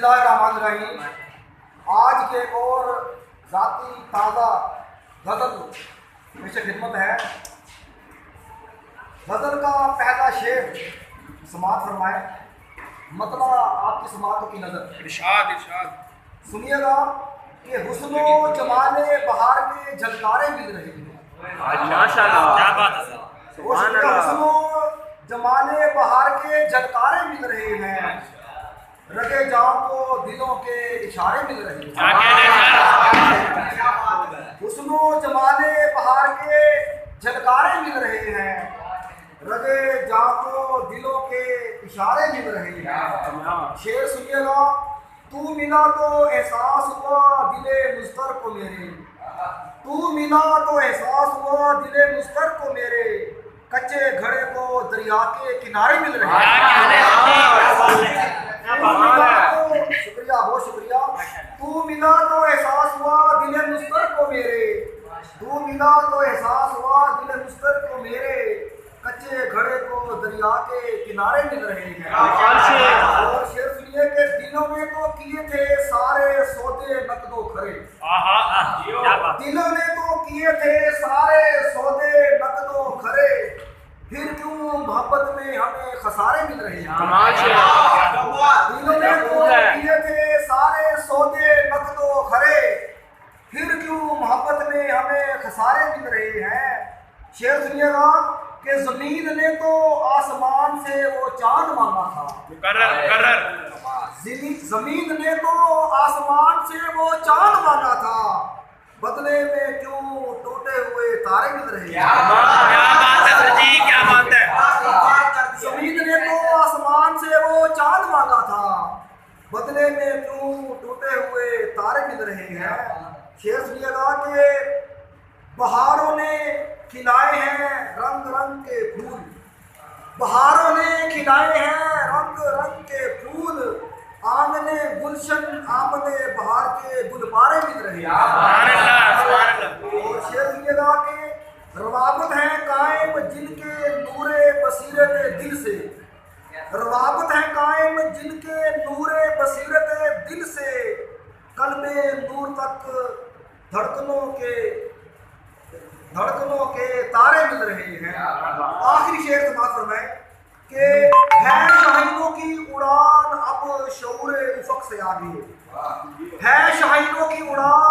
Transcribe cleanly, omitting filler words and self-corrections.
बिस्मिल्लाहिर्रहमानिर्रहीम। आज के एक और ज़ाती ताज़ा गज़ल पेश खिदमत है। गज़ल का पहला शेर समाअत फरमाए, मतलब आपकी समाअतों की नज़र। इरशाद इरशाद सुनिएगा कि हुस्नो जमाले बहार के झलकारे मिल रहे हैं। माशाअल्लाह, क्या बात है। हुस्नो जमाले बहार के झलकारे मिल रहे हैं, रगे जाओ को दिलों के इशारे मिल रहे हैं। हुस्नो जमाले बहार के झलकारे मिल रहे हैं, रगे जाओ को दिलों के इशारे मिल रहे हैं। शेर सुनिएगा। तू मिला तो एहसास हुआ दिले मुस्तर को मेरे, तू मिला तो एहसास हुआ दिले मुस्तर को मेरे, कच्चे घड़े को दरिया के किनारे मिल रहे हैं। शुक्रिया, बहुत शुक्रिया। तू मिला तो एहसास हुआ दिले मुस्तर को मेरे, तू मिला तो एहसास हुआ दिले मुस्तर को मेरे, कच्चे घड़े को दरिया के किनारे मिल रहे हैं। और शेर सुनिए के दिलों में तो किए थे सारे सौदे नकदो खरे, दिलों ने तो किए थे सारे सौदे नकदो खरे, फिर क्यों मोहब्बत में हमें खसारे मिल रहे हैं। दिलों ने तो किए थे सारे सौदे नकदो खरे, फिर क्यों मोहब्बत में हमें खसारे मिल रहे हैं। शेर सुनिएगा कि जमीन ने तो आसमान से वो चांद मांगा था, जमीन ने तो आसमान से वो चांद मांगा था, बदले में क्यों टूटे हुए तारे मिल रहे हैं। क्या बात है। जमीन ने तो आसमान से वो चांद मांगा था, बदले में क्यों टूटे हुए तारे मिल रहे हैं। शेर सुनिएगा कि बहारों ने खिलाए हैं रंग रंग के फूल, बहारों ने खिलाए हैं रंग रंग के फूल, आंगने गुलशन आमने बहार के गुलबारे मिल रहे हैं। और शेर सुनिएगा कि रवाबत है कायम जिनके नूरे बसीरत दिल से, रवाबत है कायम जिनके नूरे बसीरत दिल से, कल्बे नूर तक धड़कनों के तारे मिल रहे हैं। आखिरी शेर समाअत फरमाए कि है शाहीनों की उड़ान अब शऊर उफक से आगे, है शाहीनों की उड़ान